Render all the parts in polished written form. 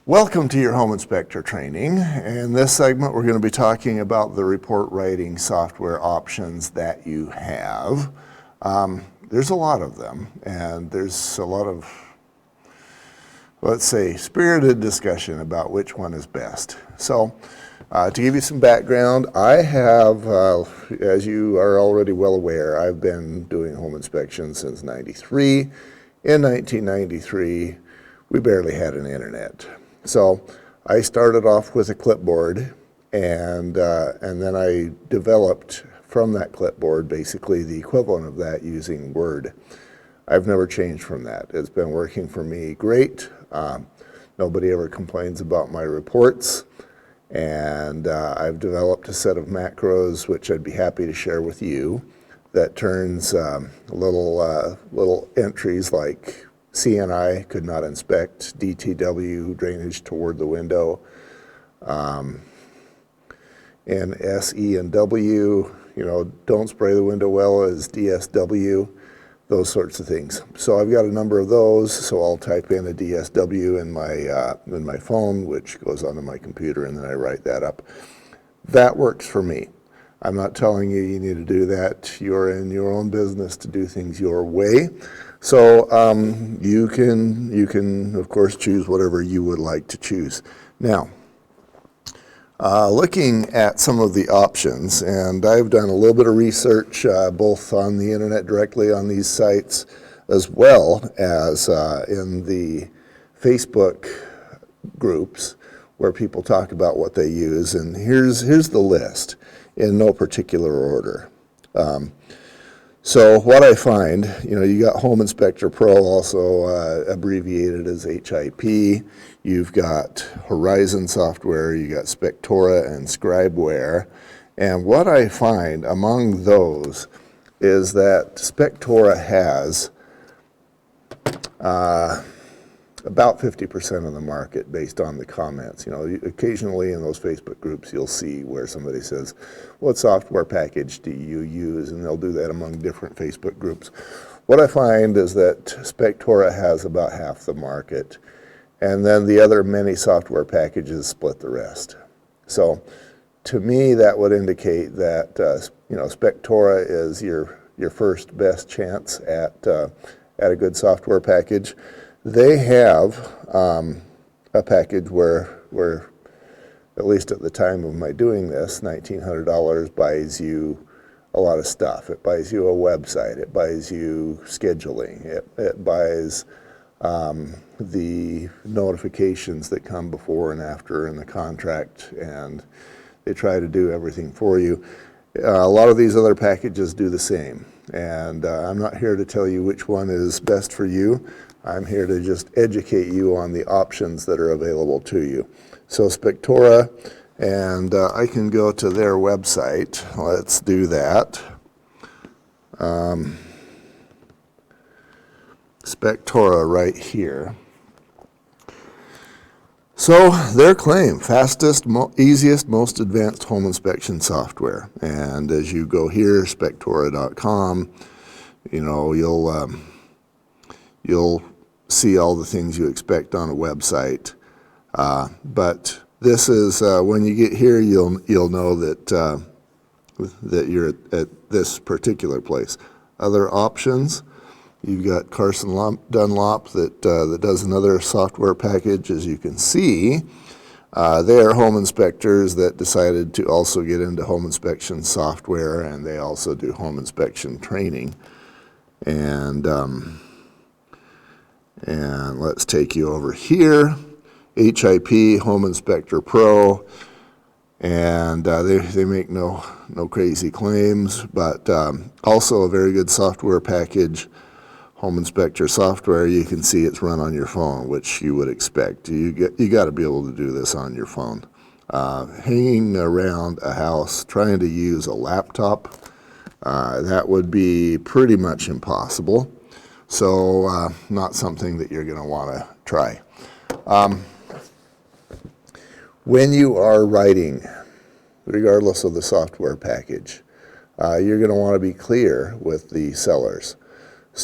Welcome to your home inspector training. In this segment, we're going to be talking about the report writing software options that you have. There's a lot of them, and there's a lot of, let's say, spirited discussion about which one is best. So, to give you some background, I have, as you are already well aware, I've been doing home inspections since '93. In 1993, we barely had an internet. So I started off with a clipboard, and then I developed from that clipboard basically the equivalent of that using Word. I've never changed from that. It's been working for me great. Nobody ever complains about my reports, and I've developed a set of macros which I'd be happy to share with you that turns little entries like CNI, could not inspect, DTW, drainage toward the window, and SE and W, don't spray the window well as DSW, those sorts of things. So I've got a number of those, so I'll type in a DSW in my phone, which goes onto my computer, and then I write that up. That works for me. I'm not telling you you need to do that. You're in your own business to do things your way. So you can of course choose whatever you would like to choose. Now, looking at some of the options, and I've done a little bit of research both on the internet directly on these sites as well as in the Facebook groups where people talk about what they use, and here's the list in no particular order. So what I find, you got Home Inspector Pro, also abbreviated as HIP. You've got Horizon software, you got Spectora and Scribeware. And what I find among those is that Spectora has about 50% of the market based on the comments. Occasionally in those Facebook groups you'll see where somebody says, what software package do you use? And they'll do that among different Facebook groups. What I find is that Spectora has about half the market, and then the other many software packages split the rest. So to me that would indicate that Spectora is your first best chance at a good software package. They have a package where, at least at the time of my doing this, $1,900 buys you a lot of stuff. It buys you a website, it buys you scheduling, it buys the notifications that come before and after in the contract, and they try to do everything for you. A lot of these other packages do the same, and I'm not here to tell you which one is best for you. I'm here to just educate you on the options that are available to you. So Spectora, and I can go to their website. Let's do that. Spectora right here. So their claim, fastest, easiest, most advanced home inspection software. And as you go here, Spectora.com, you'll see all the things you expect on a website, but this is when you get here, you'll know that you're at this particular place. Other options, you've got Carson Dunlop that does another software package. As you can see, they are home inspectors that decided to also get into home inspection software, and they also do home inspection training. And let's take you over here, HIP, Home Inspector Pro, and they make no crazy claims, but also a very good software package. Home Inspector software, you can see it's run on your phone, which you would expect. You got to be able to do this on your phone. Hanging around a house trying to use a laptop, that would be pretty much impossible. So not something that you're going to want to try. When you are writing, regardless of the software package, you're going to want to be clear with the sellers,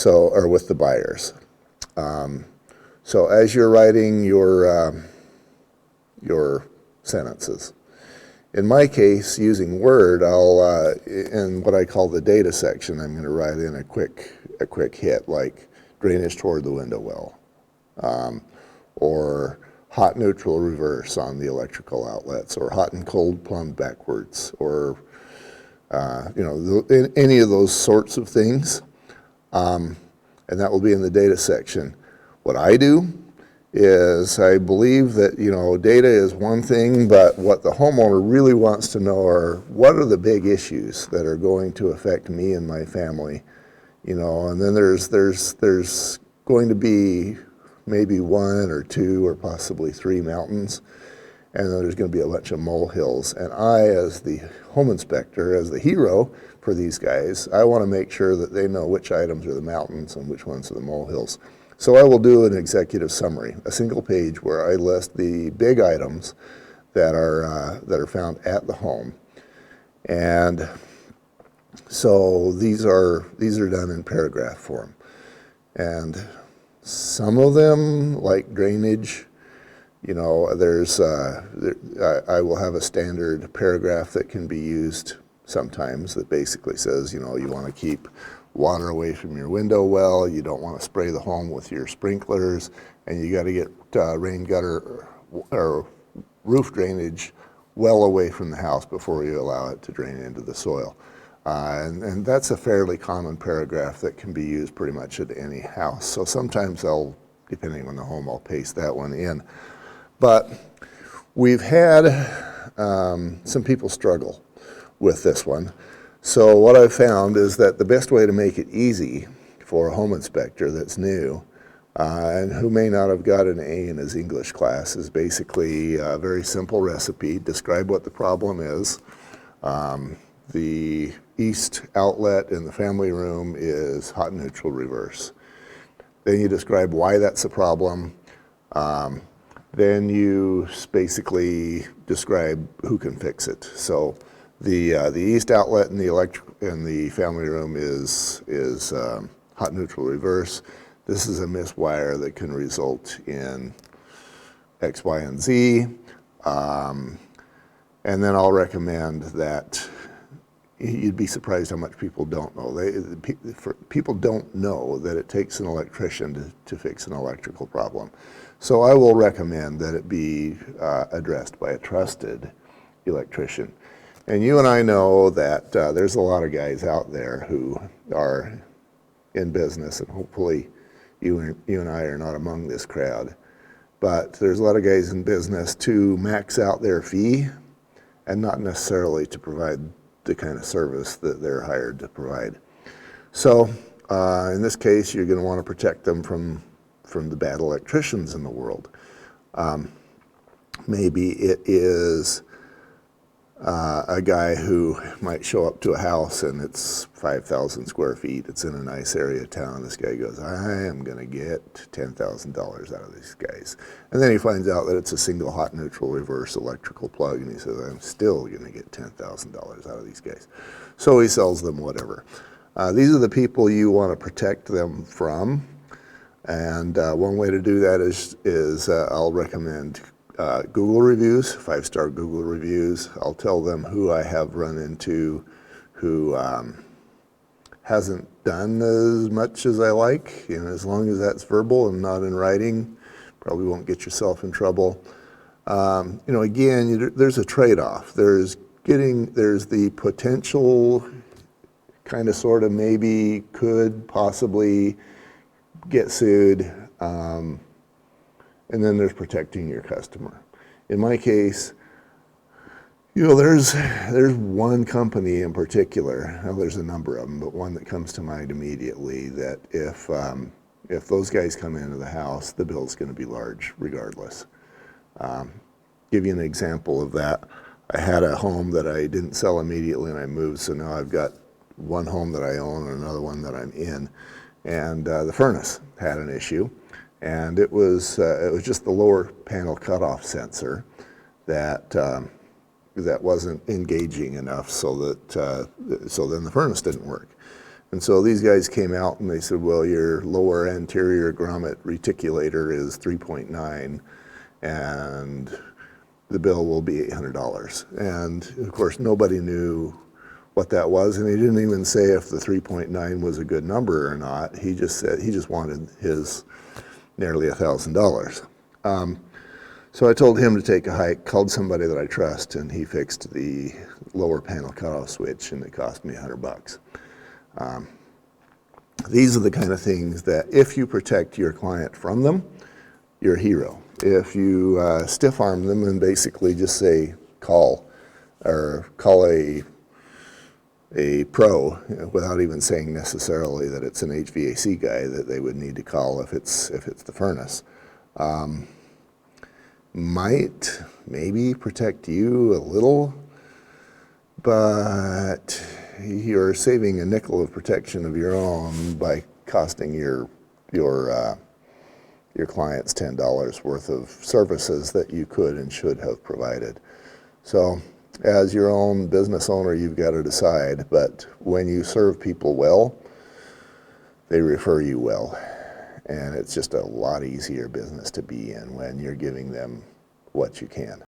or with the buyers. So as you're writing your your sentences. In my case, using Word, I'll in what I call the data section, I'm going to write in a quick hit like drainage toward the window well, or hot neutral reverse on the electrical outlets, or hot and cold plumbed backwards, or any of those sorts of things, and that will be in the data section. What I do is I believe that, data is one thing, but what the homeowner really wants to know are what are the big issues that are going to affect me and my family, and then there's going to be maybe one or two or possibly three mountains, and then there's going to be a bunch of molehills. And I, as the home inspector, as the hero for these guys, I want to make sure that they know which items are the mountains and which ones are the molehills. So I will do an executive summary, a single page where I list the big items that are found at the home. And so these are done in paragraph form. And some of them, like drainage, I will have a standard paragraph that can be used sometimes that basically says, you want to keep water away from your window well, you don't want to spray the home with your sprinklers, and you got to get rain gutter or roof drainage well away from the house before you allow it to drain into the soil. And that's a fairly common paragraph that can be used pretty much at any house. So sometimes depending on the home, I'll paste that one in. But we've had some people struggle with this one. So what I've found is that the best way to make it easy for a home inspector that's new and who may not have got an A in his English class is basically a very simple recipe. Describe what the problem is. The east outlet in the family room is hot neutral reverse. Then you describe why that's a problem. Then you basically describe who can fix it. So the east outlet in the family room is hot neutral reverse. This is a miswire that can result in X, Y, and Z. And then I'll recommend that you'd be surprised how much people don't know. People don't know that it takes an electrician to fix an electrical problem. So I will recommend that it be addressed by a trusted electrician. And you and I know that there's a lot of guys out there who are in business, and hopefully you and I are not among this crowd. But there's a lot of guys in business to max out their fee and not necessarily to provide the kind of service that they're hired to provide. So in this case, you're going to want to protect them from the bad electricians in the world. Maybe it is a guy who might show up to a house and it's 5,000 square feet. It's in a nice area of town. This guy goes, I am going to get $10,000 out of these guys. And then he finds out that it's a single hot neutral reverse electrical plug, and he says, I'm still going to get $10,000 out of these guys. So he sells them whatever. These are the people you want to protect them from. And one way to do that is I'll recommend Google reviews, 5-star Google reviews. I'll tell them who I have run into who hasn't done as much as I like. As long as that's verbal and not in writing, probably won't get yourself in trouble. Again, there's a trade-off. There's the potential kind of sort of maybe could possibly get sued. And then there's protecting your customer. In my case, there's one company in particular. Well, there's a number of them, but one that comes to mind immediately that if those guys come into the house, the bill's going to be large regardless. Give you an example of that. I had a home that I didn't sell immediately, and I moved, so now I've got one home that I own and another one that I'm in, and the furnace had an issue. And it was just the lower panel cutoff sensor that wasn't engaging enough, so then the furnace didn't work. And so these guys came out and they said, well, your lower anterior grommet reticulator is 3.9, and the bill will be $800. And of course, nobody knew what that was, and he didn't even say if the 3.9 was a good number or not. He just said he just wanted his nearly $1,000. So I told him to take a hike, called somebody that I trust, and he fixed the lower panel cutoff switch, and it cost me $100. These are the kind of things that if you protect your client from them, you're a hero. If you stiff arm them and basically just say call a pro, without even saying necessarily that it's an HVAC guy that they would need to call if it's the furnace, might maybe protect you a little, but you're saving a nickel of protection of your own by costing your clients $10 worth of services that you could and should have provided. So as your own business owner, you've got to decide, but when you serve people well, they refer you well. And it's just a lot easier business to be in when you're giving them what you can.